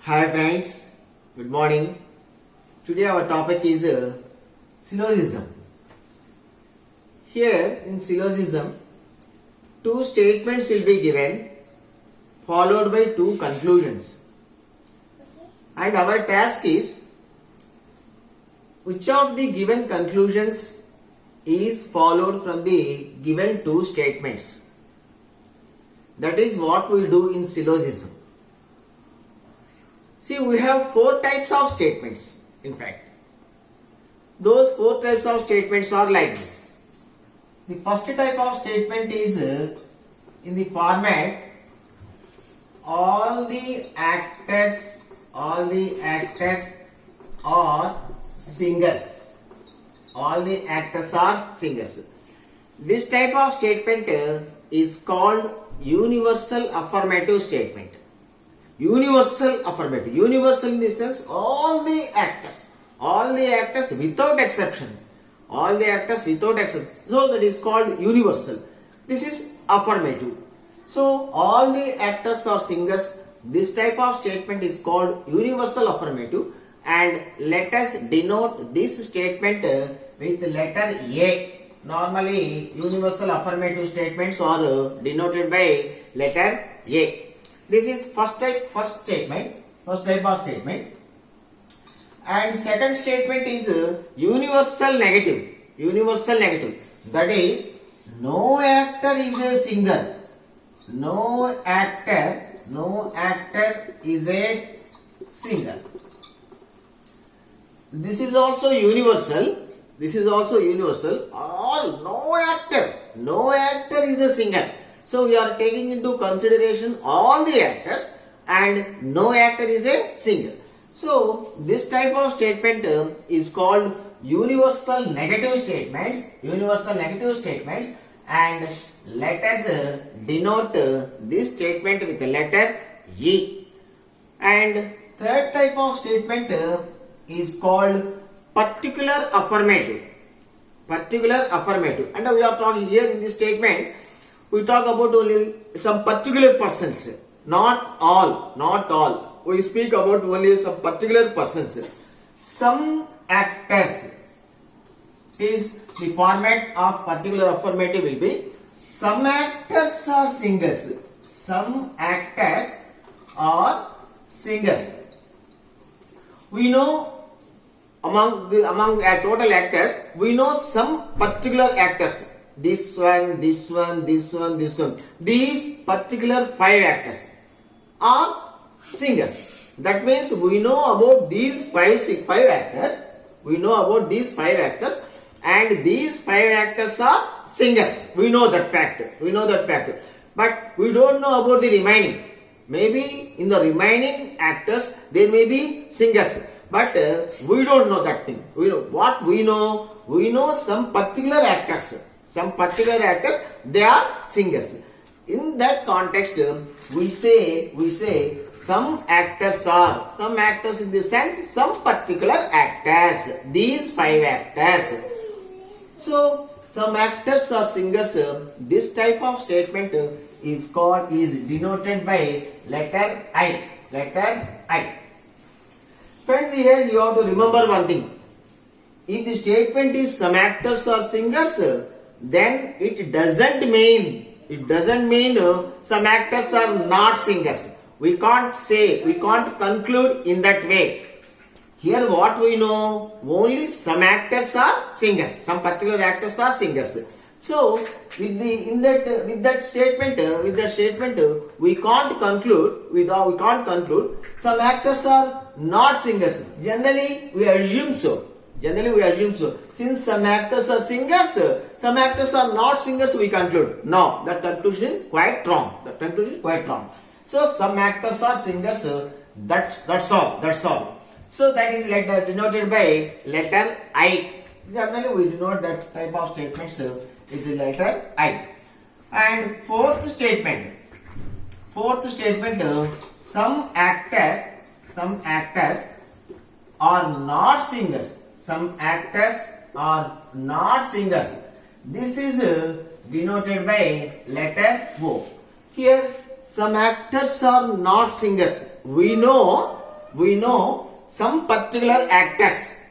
Hi friends, good morning. Today our topic is syllogism. Here in syllogism, two statements will be given followed by two conclusions. And our task is which of the given conclusions is followed from the given two statements. That is what we do in syllogism. See, we have four types of statements, in fact. Those four types of statements are like this. The first type of statement is in the format all the actors are singers. All the actors are singers. This type of statement is called universal affirmative statement. Universal affirmative. Universal in the sense all the actors without exception. All the actors without exception. So that is called universal. This is affirmative. So all the actors are singers. This type of statement is called universal affirmative, and let us denote this statement with letter A. Normally universal affirmative statements are denoted by letter A. This is first type of statement. And second statement is universal negative. Universal negative. That is, no actor is a singer. No actor is a singer. This is also universal. No actor is a singer. So we are taking into consideration all the actors and no actor is a singer. So this type of statement is called universal negative statements. And let us denote this statement with the letter E. And third type of statement is called particular affirmative. And we are talking here in this statement. We talk about only some particular persons, not all. We speak about only some particular persons. Some actors is the format of particular affirmative will be some actors are singers. We know among total actors, we know some particular actors. This one. These particular 5 actors are singers. That means we know about these five actors. And these 5 actors are singers. We know that fact. But we don't know about the remaining. Maybe in the remaining actors there may be singers. But we don't know that thing. We know some particular actors. They are singers. In that context, we say some actors in the sense some particular actors. These 5 actors. So some actors are singers. This type of statement is denoted by letter I. Friends, here you have to remember one thing. If the statement is some actors are singers, then it doesn't mean some actors are not singers. We can't conclude in that way. Here what we know, only some actors are singers. Some particular actors are singers. So with that statement, we can't conclude some actors are not singers. Generally we assume so. Since some actors are singers, some actors are not singers, we conclude. No, that conclusion is quite wrong. So some actors are singers. That's all. So that is denoted by letter I. Generally we denote that type of statements with the letter I. And fourth statement, some actors are not singers. This is denoted by letter O. Here some actors are not singers. We know we know some particular actors.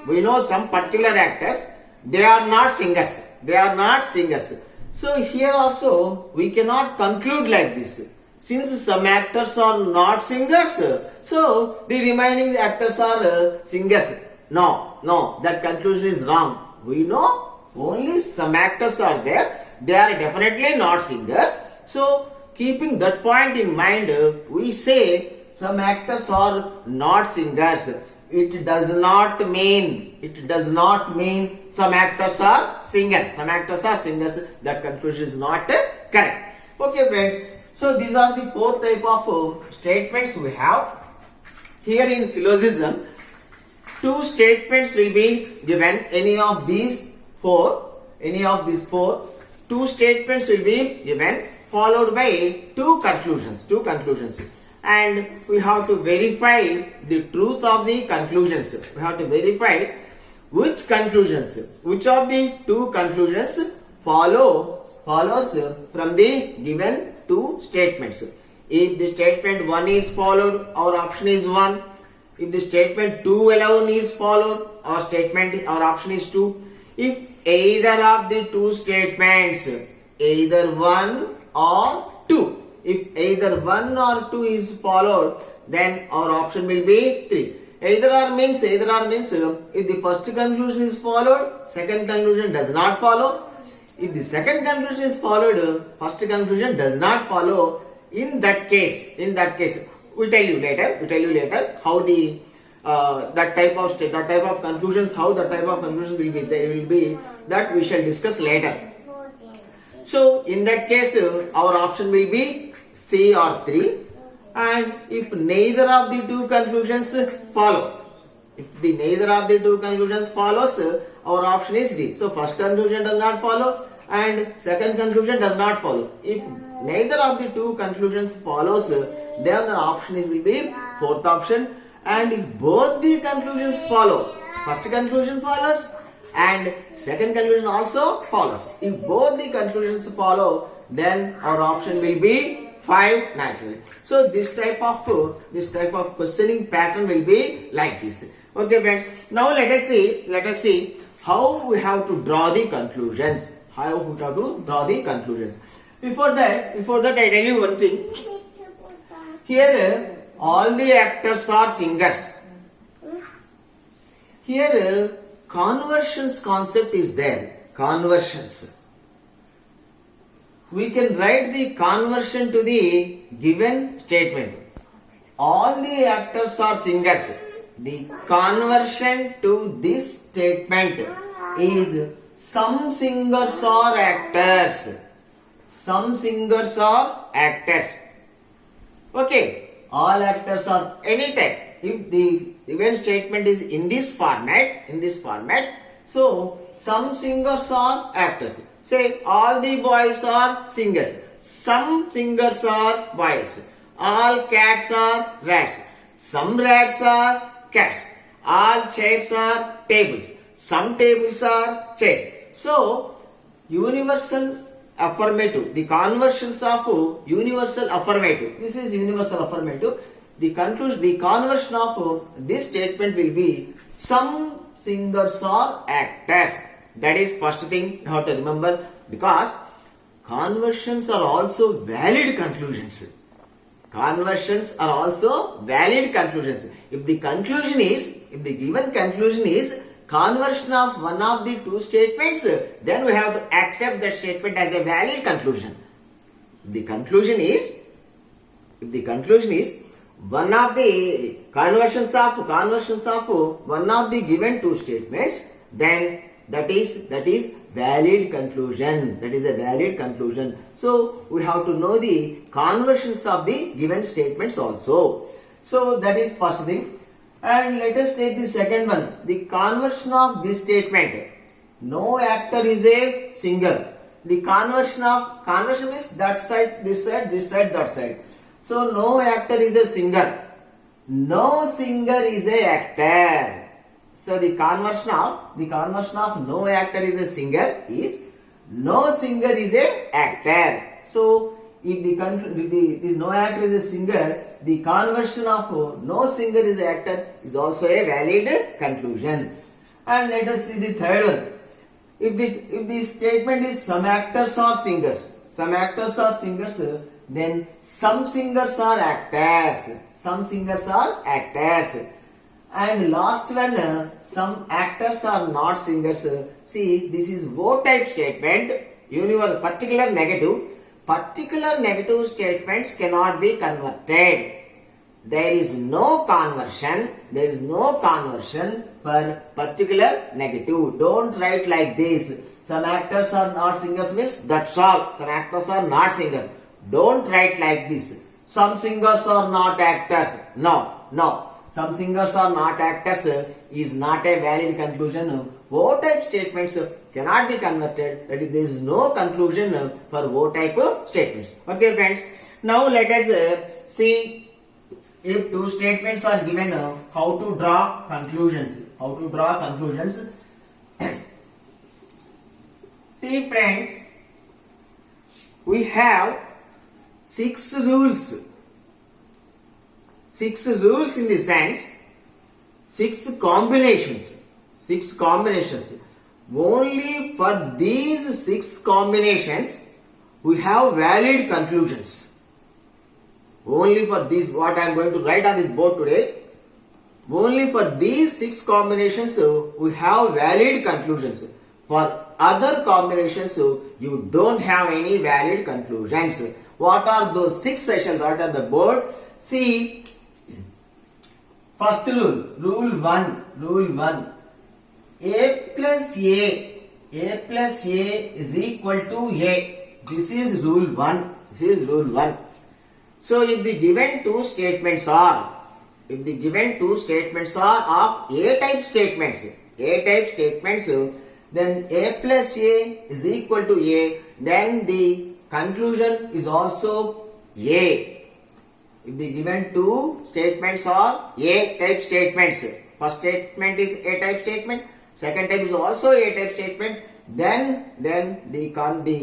We know some particular actors. They are not singers. They are not singers. So here also we cannot conclude like this. Since some actors are not singers, so the remaining actors are singers. No, that conclusion is wrong. We know only some actors are there. They are definitely not singers. So keeping that point in mind, we say some actors are not singers. It does not mean some actors are singers. Some actors are singers. That conclusion is not correct. Okay, friends. So these are the four type of statements we have. Here in syllogism, two statements will be given. Any of these four, two statements will be given, followed by two conclusions. And we have to verify the truth of the conclusions. We have to verify which of the two conclusions follows from the given two statements. If the statement 1 is followed, our option is 1. If the statement 2 alone is followed, our option is 2. If either of the two statements, either 1 or 2, if either 1 or 2 is followed, then our option will be 3. Either or means if the first conclusion is followed, second conclusion does not follow. If the second conclusion is followed, first conclusion does not follow. In that case, we tell you later how that type of conclusions will be that we shall discuss later. So in that case, our option will be C or 3. And if neither of the two conclusions follow, our option is D. So first conclusion does not follow and second conclusion does not follow. If neither of the two conclusions follows, then the option will be fourth option. And if both the conclusions follow, first conclusion follows and second conclusion also follows. If both the conclusions follow, then our option will be 5 naturally. So this type of questioning pattern will be like this. Okay, friends. Now let us see how we have to draw the conclusions. Before that, I tell you one thing. Here, all the actors are singers. Here, conversions concept is there. Conversions. We can write the conversion to the given statement. All the actors are singers. The conversion to this statement is some singers are actors. Some singers are actors. Okay. All actors are any type. If the given statement is in this format, so some singers are actors. Say all the boys are singers. Some singers are boys. All cats are rats. Some rats are cats. All chairs are tables. Some tables are chairs. So universal affirmative. The conversions of universal affirmative. This is universal affirmative. The conversion of this statement will be some singers are actors. That is first thing you have to remember, because conversions are also valid conclusions. If the given conclusion is conversion of one of the two statements, then we have to accept that statement as a valid conclusion. If the conclusion is one of the conversions of one of the given two statements, then that is valid conclusion. That is a valid conclusion. So we have to know the conversions of the given statements also. So that is first thing. And let us take the second one. The conversion of this statement. No actor is a singer. The conversion is that side, this side, that side. So no actor is a singer. No singer is a actor. So the conversion of no actor is a singer is no singer is a actor. So if no actor is a singer, the conversion of no singer is an actor is also a valid conclusion. And let us see the third one. If the statement is some actors are singers, then some singers are actors. Some singers are actors. And last one, some actors are not singers. See, this is O type statement. Universal, particular negative. Particular negative statements cannot be converted. There is no conversion. There is no conversion for particular negative. Don't write like this. Some actors are not singers means that's all. Some actors are not singers. Don't write like this. Some singers are not actors. No. Some singers are not actors is not a valid conclusion. O type statements cannot be converted. That is, there is no conclusion for O type statements. Okay, friends. Now let us see if two statements are given, how to draw conclusions. See, friends, we have 6 rules. 6 rules in the sense, 6 combinations. Only for these 6 combinations, we have valid conclusions. Only for this, what I am going to write on this board today, only for these 6 combinations, we have valid conclusions. For other combinations, you don't have any valid conclusions. What are those 6 sessions? What are the board? See, first rule 1. A plus A is equal to A. This is rule 1. So if the given two statements are of A type statements, then A plus A is equal to A, then the conclusion is also A. If the given two statements are A type statements, first statement is A type statement, second type is also A type statement, then the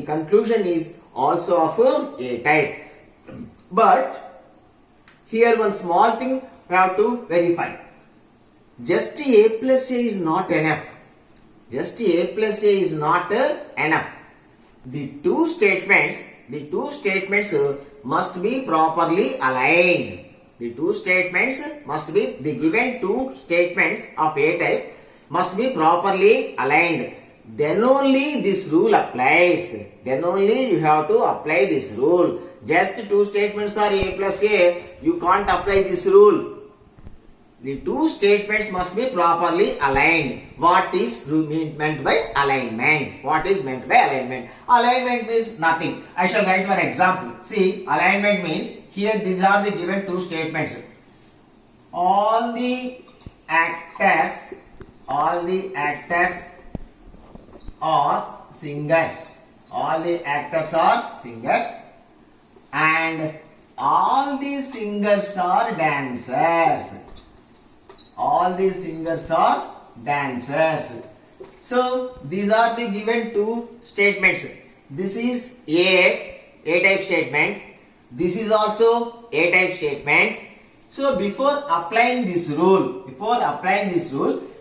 conclusion is also of A type. But here one small thing we have to verify. Just A plus A is not enough. The two statements must be properly aligned. The given two statements of A type must be properly aligned. Then only this rule applies. Then only you have to apply this rule. Just two statements are A plus A, you can't apply this rule. The two statements must be properly aligned. What is meant by alignment? Alignment means nothing. I shall write one example. See, alignment means here these are the given two statements. All the actors are singers. And all the singers are dancers. So these are the given two statements. This is A type statement. This is also A type statement. So before applying this rule,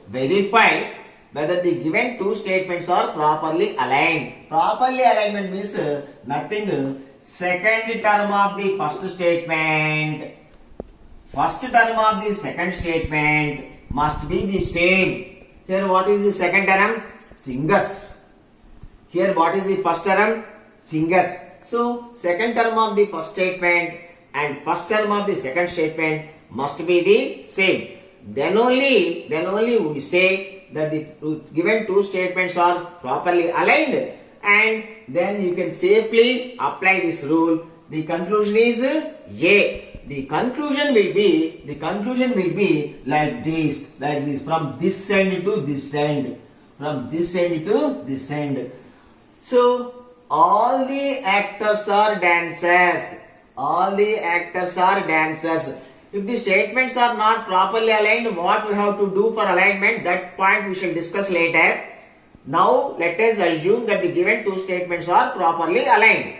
verify whether the given two statements are properly aligned. Properly alignment means nothing. Second term of the first statement, first term of the second statement must be the same. Here what is the second term? Singers. Here what is the first term? Singers. So second term of the first statement and first term of the second statement must be the same. Then only we say that the given two statements are properly aligned, and then you can safely apply this rule. The conclusion is A. The conclusion will be like this, from this end to this end, So all the actors are dancers. If the statements are not properly aligned, what we have to do for alignment, that point we shall discuss later. Now let us assume that the given two statements are properly aligned.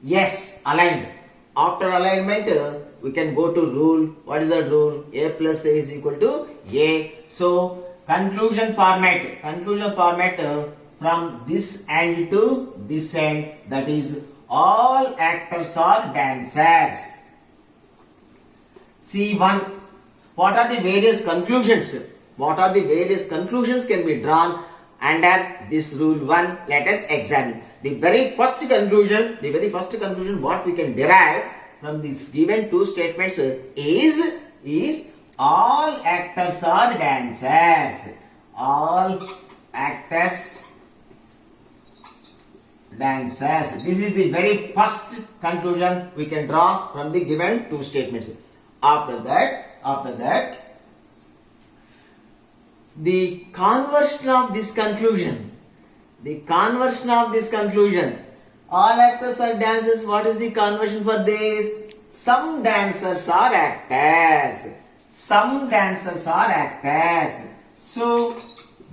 Yes, aligned. After alignment, we can go to rule. What is that rule? A plus A is equal to A. So, conclusion format. Conclusion format from this end to this end. That is, all actors are dancers. C1. What are the various conclusions? What are the various conclusions can be drawn under this rule 1? Let us examine. The very first conclusion what we can derive from these given two statements is all actors are dancers. All actors dancers. This is the very first conclusion we can draw from the given two statements. After that, the conversion of this conclusion. All actors are dancers. What is the conversion for this? Some dancers are actors. So,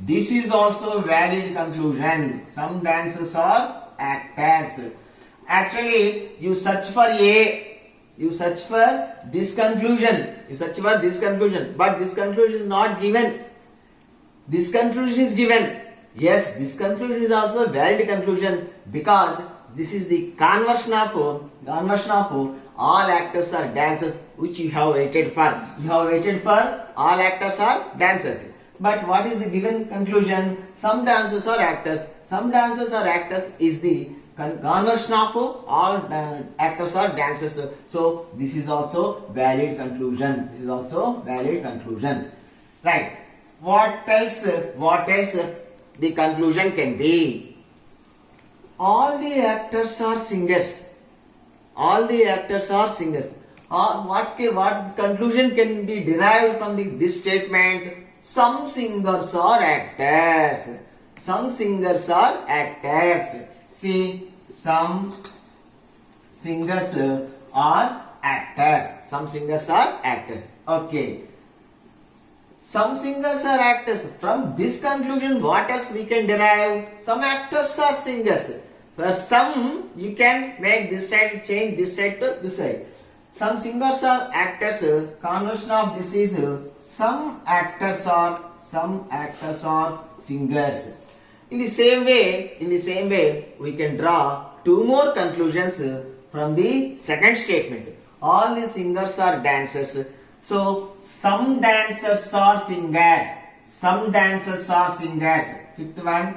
this is also a valid conclusion. Some dancers are actors. Actually, you search for this conclusion. But this conclusion is not given. This conclusion is given. Yes, this conclusion is also a valid conclusion because this is the conversion of all actors are dancers, which you have waited for. All actors are dancers. But what is the given conclusion? Some dancers are actors. Is the conversion of all actors are dancers. So this is also valid conclusion. Right. What else the conclusion can be? All the actors are singers. What conclusion can be derived from this statement? Some singers are actors. See, some singers are actors. Okay. Some singers are actors. From this conclusion, what else we can derive? Some actors are singers. For some, you can make this side, change this side to this side. Some singers are actors. Conversion of this is some actors are singers. In the same way, we can draw two more conclusions from the second statement. All the singers are dancers. So, some dancers are singers. Fifth one.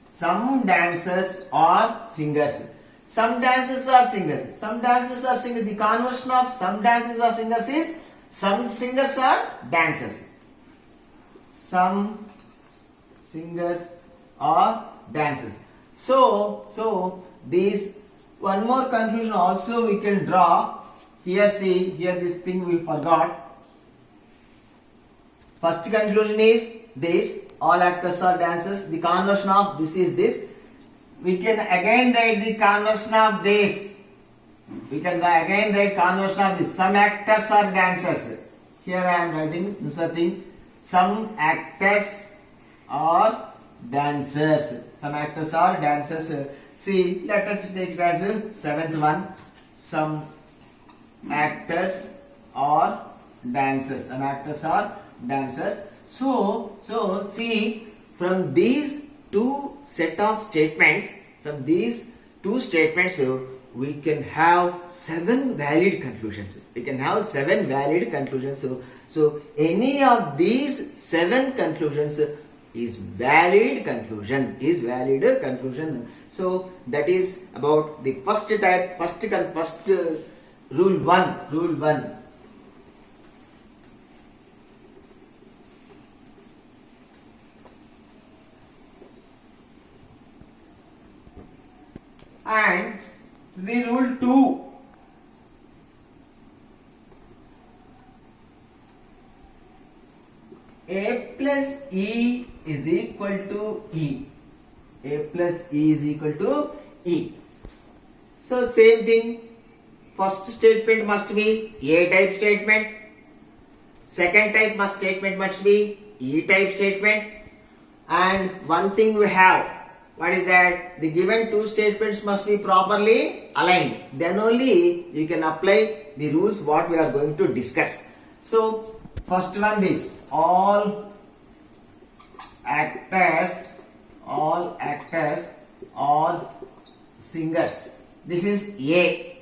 Some dancers are singers. The conversion of some dancers are singers is some singers are dancers. Some singers are dancers. So this one more conclusion also we can draw. Here this thing we forgot. First conclusion is this, all actors are dancers. The conversion of this is this. We can again write the conversion of this. Some actors are dancers. Here I am inserting some actors are dancers. See, let us take it as a seventh one. Some actors are dancers. So see, from these two set of statements, we can have seven valid conclusions. So any of these seven conclusions is valid conclusion. So that is about the first type, first rule 1. And the rule 2. A plus E is equal to E. So same thing. First statement must be A type statement. Second type statement must be E type statement. And one thing we have, What is that? The given two statements must be properly aligned. Then only you can apply the rules what we are going to discuss. So, first one is all actors are singers. This is A.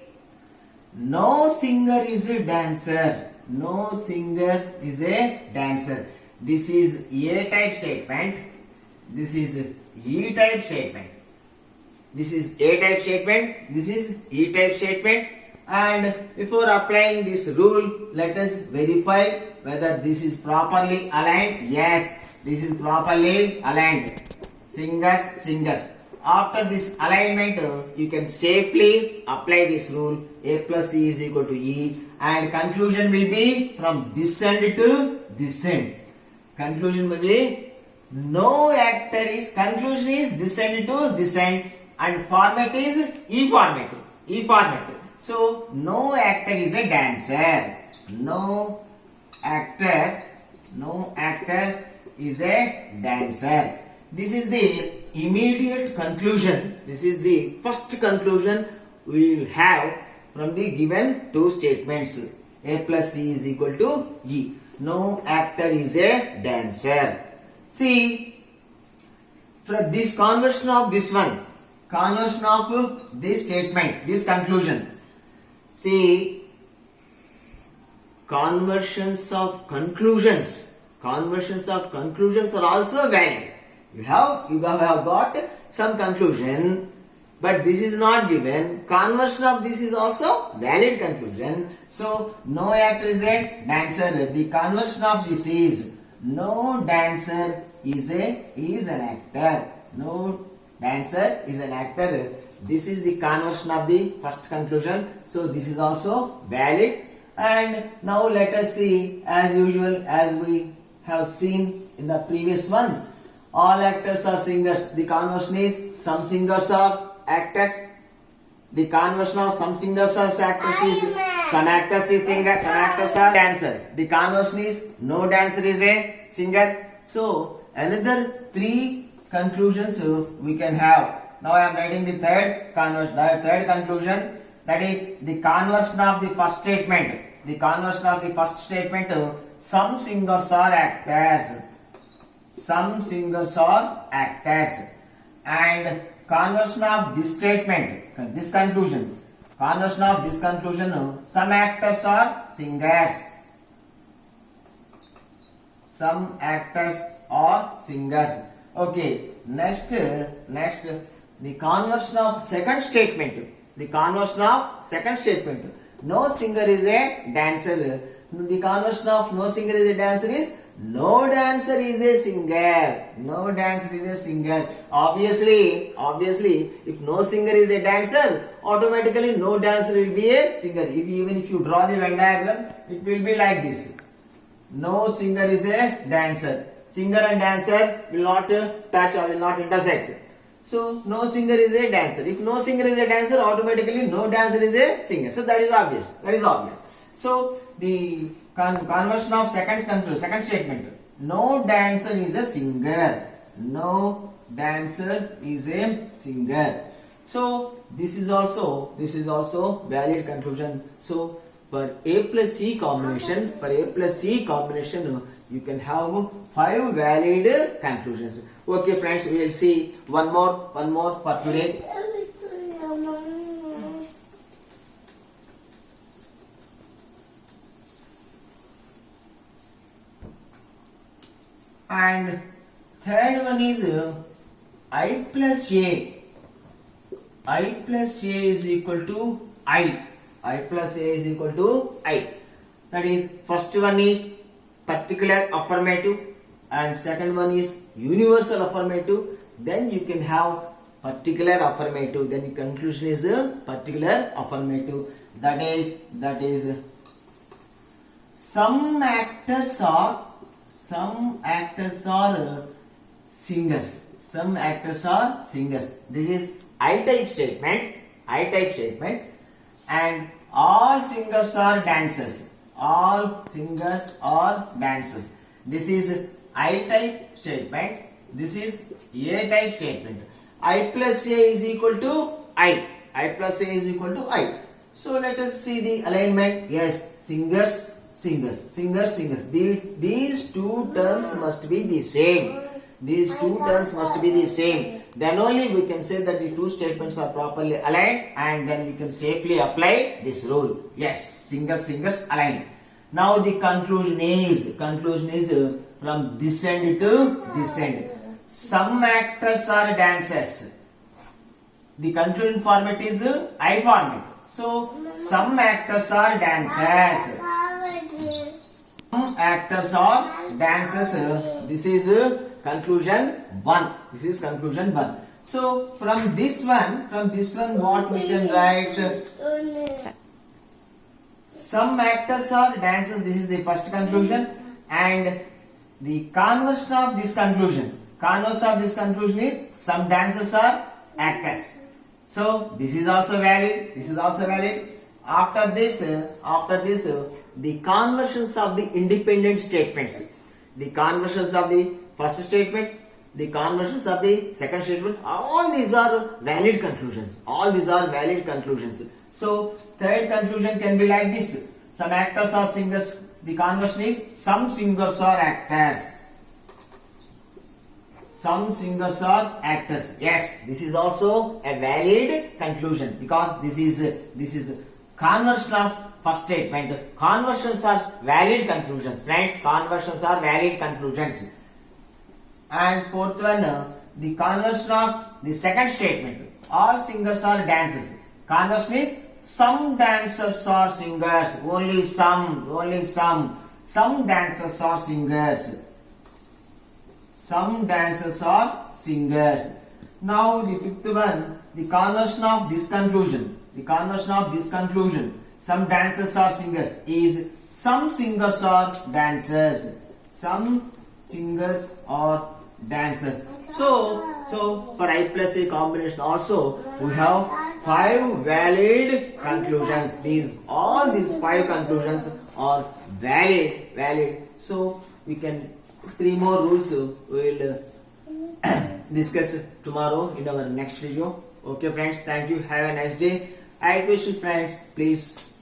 No singer is a dancer. No singer is a dancer. This is A type statement. This is E type statement. This is A type statement. This is E type statement. And before applying this rule, let us verify whether this is properly aligned. Yes, this is properly aligned. Singers, singers. After this alignment, you can safely apply this rule. A plus C is equal to E, and conclusion will be from this end to this end. Conclusion will be no actor is, conclusion is this end to this end, and format is E format. E format. So no actor is a dancer. No actor is a dancer. This is the immediate conclusion. This is the first conclusion we will have from the given two statements. A plus C is equal to E. No actor is a dancer. See, from this conversion of this one, conversion of this statement, this conclusion. See, conversions of conclusions are also valid. You have got some conclusion, but this is not given. Conversion of this is also valid conclusion. So no actor is a dancer. The conversion of this is no dancer is an actor. No dancer is an actor. This is the conversion of the first conclusion. So this is also valid. And now let us see, as usual, as we have seen in the previous one, all actors are singers. The conversion is some singers are actors. The conversion of some singers are actors is some actors is singer, some actors are dancer. The conversion is no dancer is a singer. So another three conclusions we can have. Now I am writing the third conclusion, that is the conversion of the first statement. The conversion of the first statement, some singers are actors. Some singers are actors. And conversion of this statement, this conclusion, conversion of this conclusion, some actors are singers. Some actors are singers. Okay, next the conversion of second statement. The conversion of second statement. No singer is a dancer. The conversion of no singer is a dancer is no dancer is a singer. No dancer is a singer. Obviously, if no singer is a dancer, automatically no dancer will be a singer. Even if you draw the Venn diagram, it will be like this. No singer is a dancer. Singer and dancer will not touch or will not intersect. So no singer is a dancer. If no singer is a dancer, automatically no dancer is a singer. So that is obvious. So the conversion of second statement. No dancer is a singer. No dancer is a singer. So this is also valid conclusion. So for A plus C combination, you can have 5 valid conclusions. Okay friends, we will see one more for today. And third one is I plus A. I plus A is equal to I. I plus A is equal to I. That is, first one is particular affirmative and second one is universal affirmative. Then you can have particular affirmative. Then the conclusion is particular affirmative. That is some actors are singers. Some actors are singers. This is I type statement. And all singers are dancers. All singers are dancers. This is I type statement. This is A type statement. I plus A is equal to I. I plus A is equal to I. So let us see the alignment. Yes, singers, singers, singers, singers. These two terms must be the same. These two terms must be the same. Then only we can say that the two statements are properly aligned, and then we can safely apply this rule. Yes, singers, singers aligned. Now the conclusion is from this end to this end. Some actors are dancers. The conclusion format is I format. So some actors are dancers. Some actors are dancers. This is conclusion 1. This is conclusion 1. So from this one, what we can write? Some actors are dancers. This is the first conclusion, and the conversion of this conclusion. Converse of this conclusion is some dancers are actors. So this is also valid. This is also valid. After this, the conversions of the independent statements. The conversions of the first statement, the conversions of the second statement. All these are valid conclusions. All these are valid conclusions. So third conclusion can be like this: some actors are singers. The conversion is some singers are actors. Some singers are actors. Yes, this is also a valid conclusion, because this is conversion of first statement. Conversions are valid conclusions, friends. Conversions are valid conclusions. And fourth one, the conversion of the second statement. All singers are dancers. Conversion is some dancers are singers. Only some. Some dancers are singers. Some dancers are singers. Now the fifth one, the conversion of this conclusion. The conversion of this conclusion, some dancers are singers, is some singers are dancers. Some singers are dancers. So for I plus A combination also we have 5 valid conclusions. All these 5 conclusions are valid. So we can 3 more rules we will discuss tomorrow in our next video. Okay friends, thank you. Have a nice day. I request you friends, please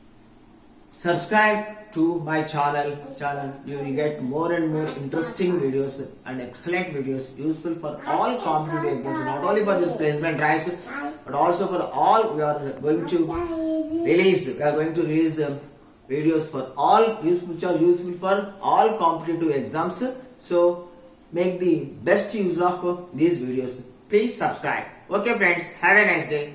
subscribe to my channel. You will get more and more interesting videos and excellent videos, useful for all competitive exams, not only for this placement drives, but also for all. We are going to release videos for all which are useful for all competitive exams. So make the best use of these videos. Please subscribe. Okay friends, have a nice day.